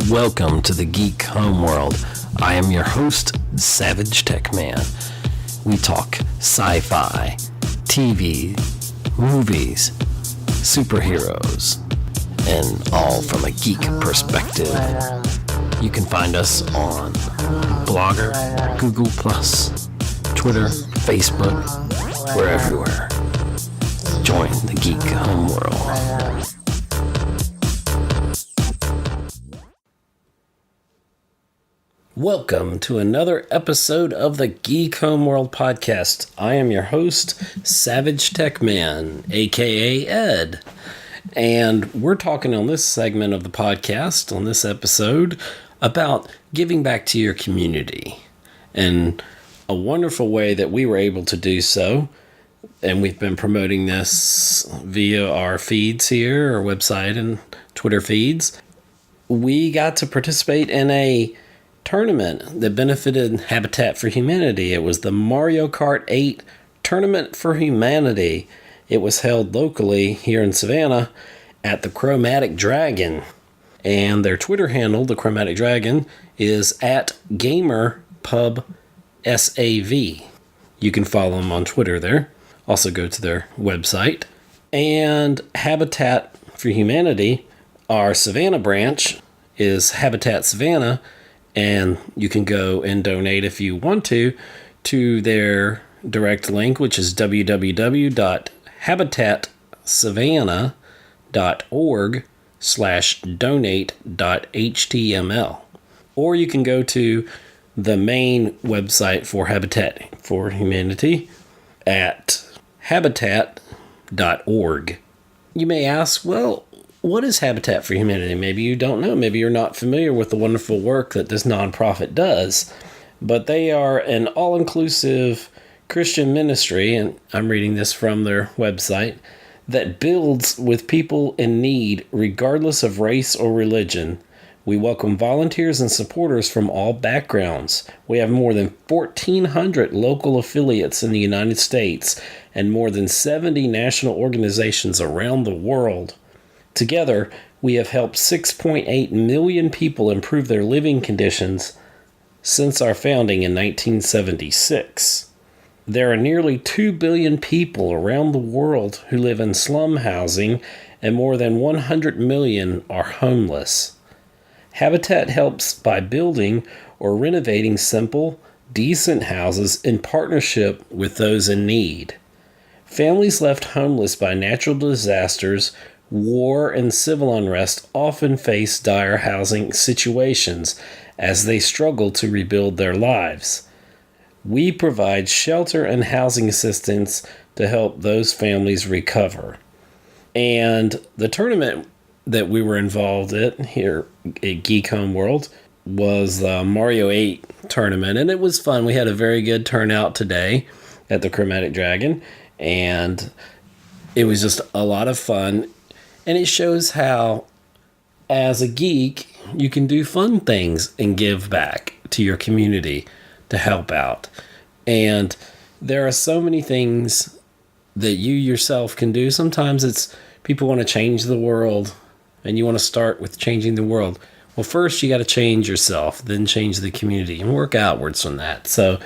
Welcome to the Geek Homeworld. I am your host, SavageTechman. We talk sci-fi, TV, movies, superheroes, and all from a geek perspective. You can find us on Blogger, Google+, Twitter, Facebook. We're everywhere. Join the Geek Homeworld. Welcome to another episode of the Geek Homeworld podcast. I am your host, SavageTechman, aka Ed. And we're talking on this segment of the podcast, on this episode, about giving back to your community. And a wonderful way that we were able to do so, and we've been promoting this via our feeds here, our website and Twitter feeds. We got to participate in a tournament that benefited Habitat for Humanity. It was the Mario Kart 8 Tournament for Humanity. It was held locally here in Savannah at the Chromatic Dragon. And their Twitter handle, the Chromatic Dragon, is at GamerPubSAV. You can follow them on Twitter there. Also go to their website. And Habitat for Humanity, our Savannah branch, is Habitat Savannah. And you can go and donate if you want to their direct link, which is www.habitatsavannah.org/donate.html. Or you can go to the main website for Habitat for Humanity at habitat.org. You may ask, well, what is Habitat for Humanity? Maybe you don't know. Maybe you're not familiar with the wonderful work that this nonprofit does. But they are an all-inclusive Christian ministry, and I'm reading this from their website, that builds with people in need regardless of race or religion. We welcome volunteers and supporters from all backgrounds. We have more than 1,400 local affiliates in the United States and more than 70 national organizations around the world. Together, we have helped 6.8 million people improve their living conditions since our founding in 1976. There are nearly 2 billion people around the world who live in slum housing, and more than 100 million are homeless. Habitat helps by building or renovating simple, decent houses in partnership with those in need. Families left homeless by natural disasters, war, and civil unrest often face dire housing situations as they struggle to rebuild their lives. We provide shelter and housing assistance to help those families recover. And the tournament that we were involved in here at Geek Homeworld was the Mario 8 tournament, and it was fun. We had a very good turnout today at the Chromatic Dragon, and it was just a lot of fun. And it shows how, as a geek, you can do fun things and give back to your community to help out. And there are so many things that you yourself can do. Sometimes it's people want to change the world, and you want to start with changing the world. Well, first you got to change yourself, then change the community, and work outwards from that. So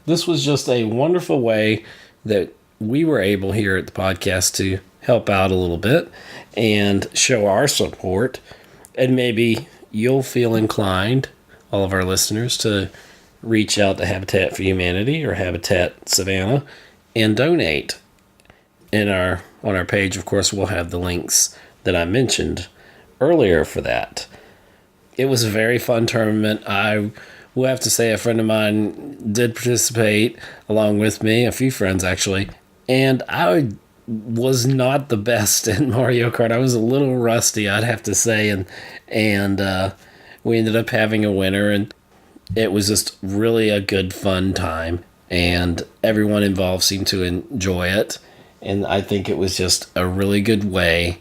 this was just a wonderful way that we were able here at the podcast to help out a little bit and show our support. And maybe you'll feel inclined, all of our listeners, to reach out to Habitat for Humanity or Habitat Savannah and donate. On our page, of course, we'll have the links that I mentioned earlier for that. It was a very fun tournament. I will have to say a friend of mine did participate along with me, a few friends actually, and I was not the best in Mario Kart. I was a little rusty, I'd have to say, and we ended up having a winner, and it was just really a good, fun time, and everyone involved seemed to enjoy it, and I think it was just a really good way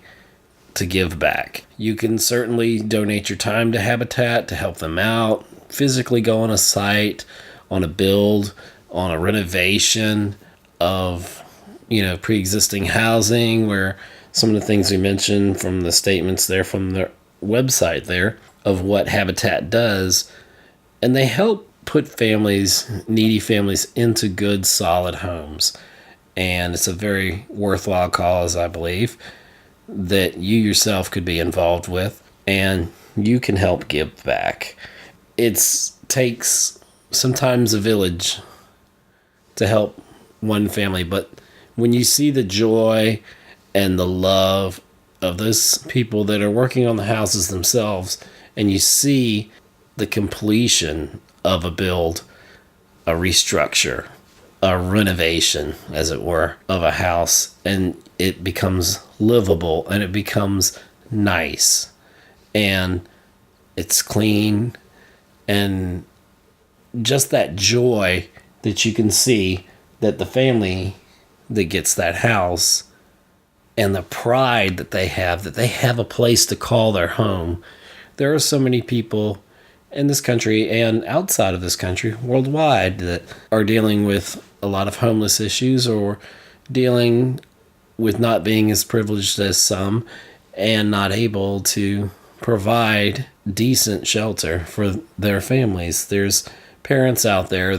to give back. You can certainly donate your time to Habitat to help them out, physically go on a site, on a build, on a renovation of pre-existing housing, where some of the things we mentioned from the statements there from the website there of what Habitat does, and they help put needy families, into good, solid homes. And it's a very worthwhile cause, I believe, that you yourself could be involved with, and you can help give back. It takes sometimes a village to help one family, but when you see the joy and the love of those people that are working on the houses themselves, and you see the completion of a build, a restructure, a renovation, as it were, of a house, and it becomes livable and it becomes nice and it's clean, and just that joy that you can see that the family that gets that house, and the pride that they have a place to call their home. There are so many people in this country and outside of this country, worldwide, that are dealing with a lot of homeless issues, or dealing with not being as privileged as some, and not able to provide decent shelter for their families. There's parents out there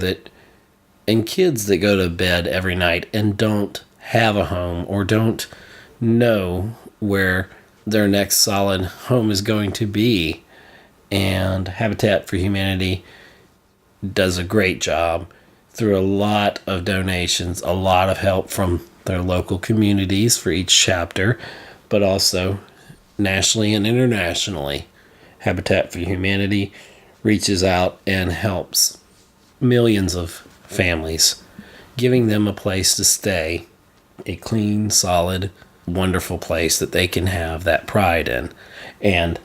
and kids that go to bed every night and don't have a home, or don't know where their next solid home is going to be. And Habitat for Humanity does a great job through a lot of donations, a lot of help from their local communities for each chapter, but also nationally and internationally. Habitat for Humanity reaches out and helps millions of families, giving them a place to stay, a clean, solid, wonderful place that they can have that pride in. And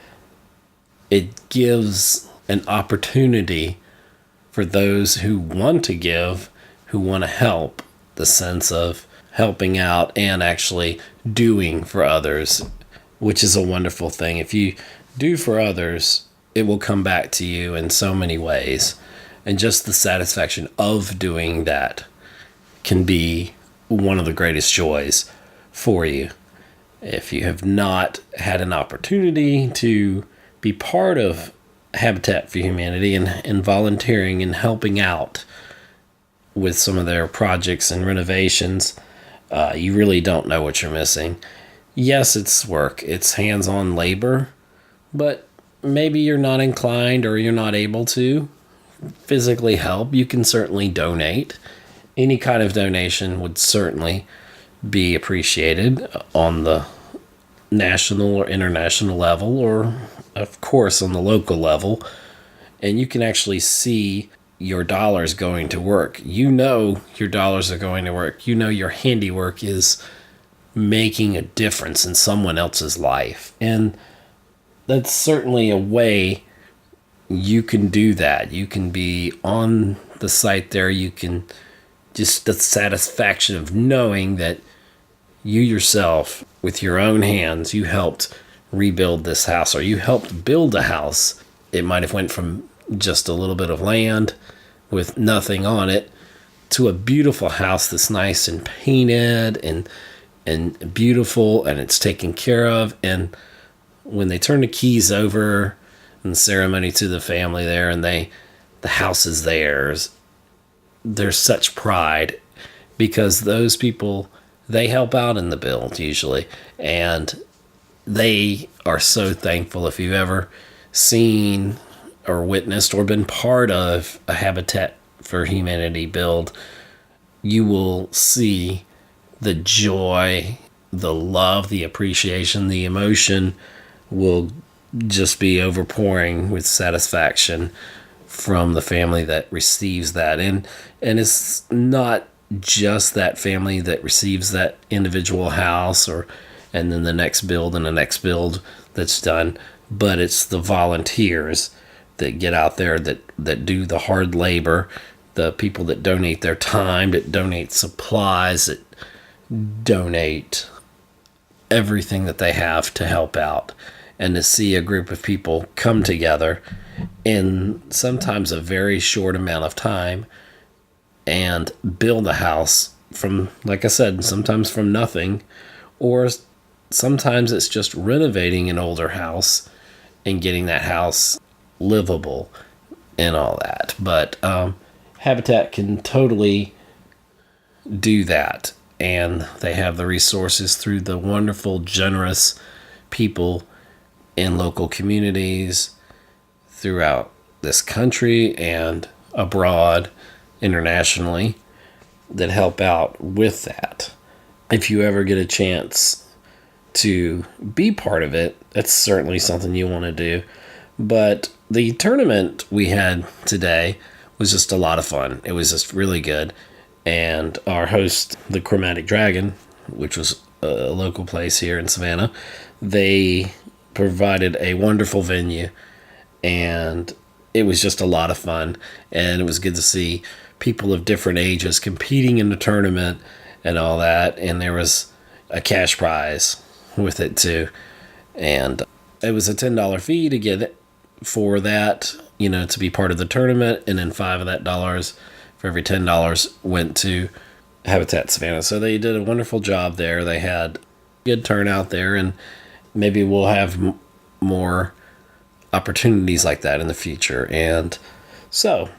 it gives an opportunity for those who want to give, who want to help, the sense of helping out and actually doing for others, which is a wonderful thing. If you do for others, it will come back to you in so many ways. And just the satisfaction of doing that can be one of the greatest joys for you. If you have not had an opportunity to be part of Habitat for Humanity and volunteering and helping out with some of their projects and renovations, you really don't know what you're missing. Yes, it's work. It's hands-on labor, but maybe you're not inclined or you're not able to physically help. You can certainly donate. Any kind of donation would certainly be appreciated on the national or international level, or of course on the local level. And you can actually see your dollars going to work. You know your dollars are going to work. You know your handiwork is making a difference in someone else's life. And that's certainly a way you can do that. You can be on the site there. You can just the satisfaction of knowing that you yourself, with your own hands, you helped rebuild this house, or you helped build a house. It might have went from just a little bit of land with nothing on it to a beautiful house that's nice and painted and beautiful, and it's taken care of. And when they turn the keys over and the ceremony to the family there, and the house is theirs, there's such pride, because those people, they help out in the build usually, and they are so thankful. If you've ever seen or witnessed or been part of a Habitat for Humanity build, you will see the joy, the love, the appreciation, the emotion will just be overpouring with satisfaction from the family that receives that. And it's not just that family that receives that individual house, and then the next build and the next build that's done, but it's the volunteers that get out there that do the hard labor, the people that donate their time, that donate supplies, that donate everything that they have to help out. And to see a group of people come together in sometimes a very short amount of time and build a house from, like I said, sometimes from nothing, or sometimes it's just renovating an older house in getting that house livable and all that. But Habitat can totally do that, and they have the resources through the wonderful, generous people in local communities throughout this country and abroad, internationally, that help out with that. If you ever get a chance to be part of it, that's certainly something you want to do. But the tournament we had today was just a lot of fun. It was just really good. And our host, the Chromatic Dragon, which was a local place here in Savannah, they provided a wonderful venue, and it was just a lot of fun. And it was good to see people of different ages competing in the tournament and all that. And there was a cash prize with it too. And it was a $10 fee to get it for that, to be part of the tournament. And then $5 of that dollars for every $10 went to Habitat Savannah. So they did a wonderful job there. They had good turnout there, and maybe we'll have more opportunities like that in the future. And so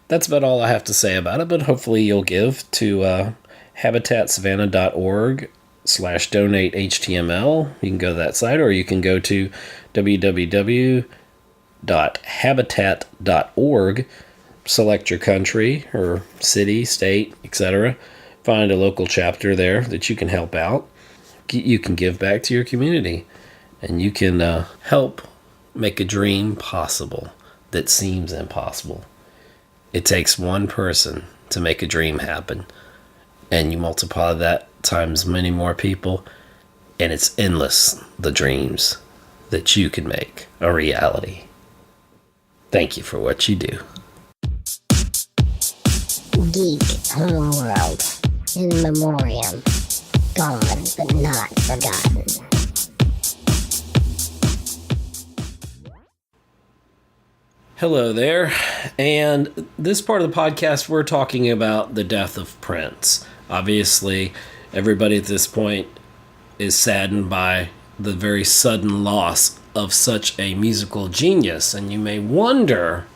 that's about all I have to say about it, but hopefully you'll give to habitatsavannah.org/donate-HTML. You can go to that site, or you can go to www.habitat.org, select your country or city, state, etc. Find a local chapter there that you can help out. You can give back to your community, and you can help make a dream possible that seems impossible. It takes one person to make a dream happen, and you multiply that times many more people, and it's endless, the dreams that you can make a reality. Thank you for what you do. Geek Homeworld, in memoriam, gone but not forgotten. Hello there, and this part of the podcast we're talking about the death of Prince. Obviously, everybody at this point is saddened by the very sudden loss of such a musical genius, and you may wonder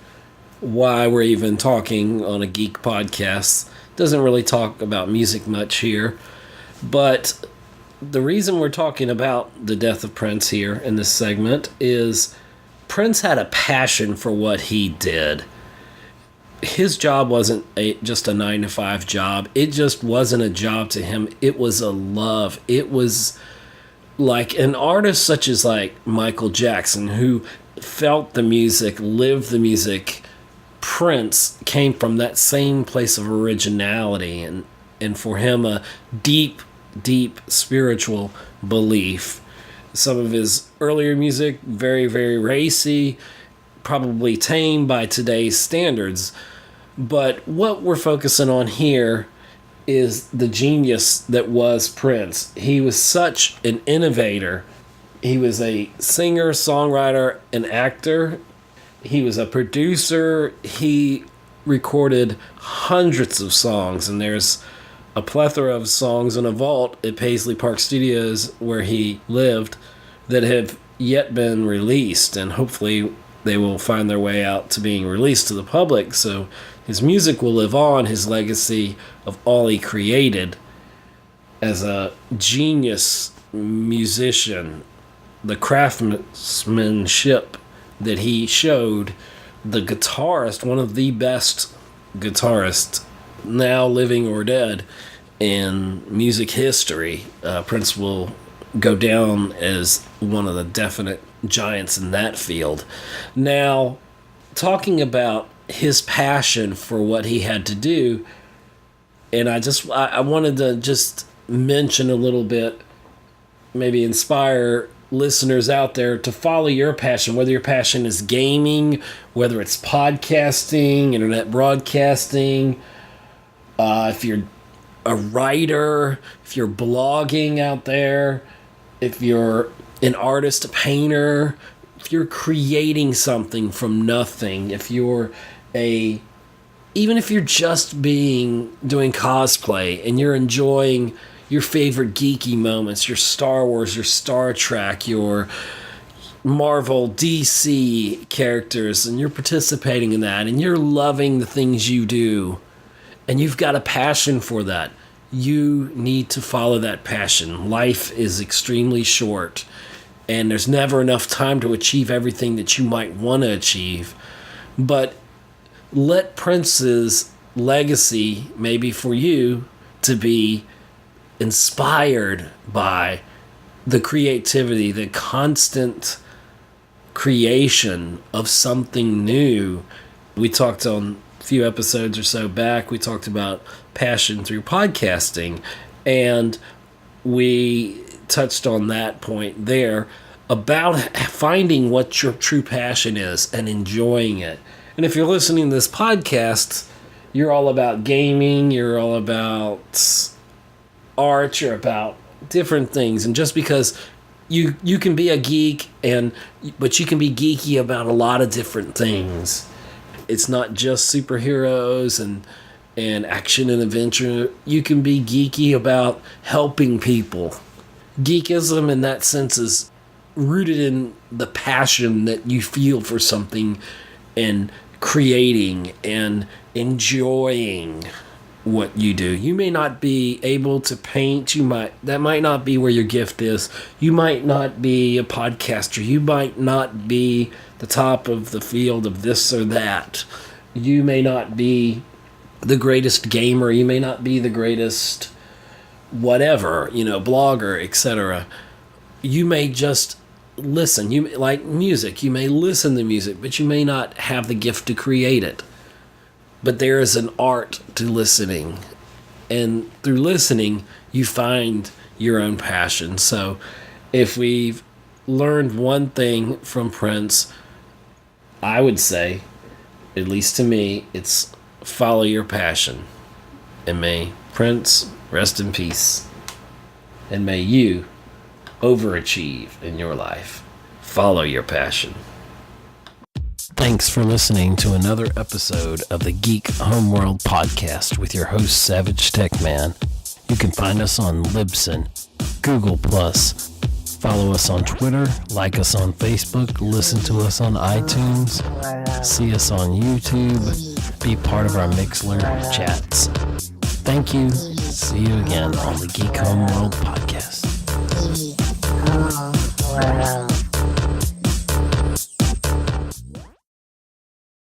why we're even talking on a geek podcast. Doesn't really talk about music much here, but the reason we're talking about the death of Prince here in this segment is Prince had a passion for what he did. His job wasn't just a 9-to-5 job. It just wasn't a job to him. It was a love. It was like an artist such as like Michael Jackson, who felt the music, lived the music. Prince came from that same place of originality, and for him a deep, deep spiritual belief. Some of his earlier music, very, very racy, probably tame by today's standards. But what we're focusing on here is the genius that was Prince. He was such an innovator. He was a singer, songwriter, and actor. He was a producer. He recorded hundreds of songs, and there's a plethora of songs in a vault at Paisley Park Studios where he lived that have yet been released, and hopefully they will find their way out to being released to the public, so his music will live on, his legacy of all he created as a genius musician, the craftsmanship that he showed, the guitarist, one of the best guitarists now living or dead in music history. Prince will go down as one of the definite giants in that field. Now, talking about his passion for what he had to do, and I wanted to just mention a little bit, maybe inspire listeners out there to follow your passion, whether your passion is gaming, whether it's podcasting, internet broadcasting, if you're a writer, if you're blogging out there, if you're an artist, a painter, if you're creating something from nothing, even if you're just doing cosplay and you're enjoying your favorite geeky moments, your Star Wars, your Star Trek, your Marvel, DC characters, and you're participating in that, and you're loving the things you do, and you've got a passion for that, you need to follow that passion. Life is extremely short, and there's never enough time to achieve everything that you might want to achieve. But let Prince's legacy, maybe for you, to be inspired by the creativity, the constant creation of something new. We talked on a few episodes or so back, we talked about passion through podcasting, and we touched on that point there about finding what your true passion is and enjoying it. And if you're listening to this podcast, you're all about gaming, you're all about art, you're about different things. And just because you can be a geek, but you can be geeky about a lot of different things. It's not just superheroes and action and adventure. You can be geeky about helping people. Geekism in that sense is rooted in the passion that you feel for something and creating and enjoying what you do. You may not be able to paint, that might not be where your gift is. You might not be a podcaster. You might not be the top of the field of this or that. You may not be the greatest gamer. You may not be the greatest whatever, blogger, etc. You may just listen. You like music. You may listen to music, but you may not have the gift to create it. But there is an art to listening. And through listening, you find your own passion. So if we've learned one thing from Prince, I would say, at least to me, it's follow your passion. And may Prince rest in peace. And may you overachieve in your life. Follow your passion. Thanks for listening to another episode of the Geek Homeworld podcast with your host, SavageTechman. You can find us on Libsyn, Google+, follow us on Twitter, like us on Facebook, listen to us on iTunes, see us on YouTube, be part of our Mixler chats. Thank you. See you again on the Geek Homeworld podcast. Geek Homeworld.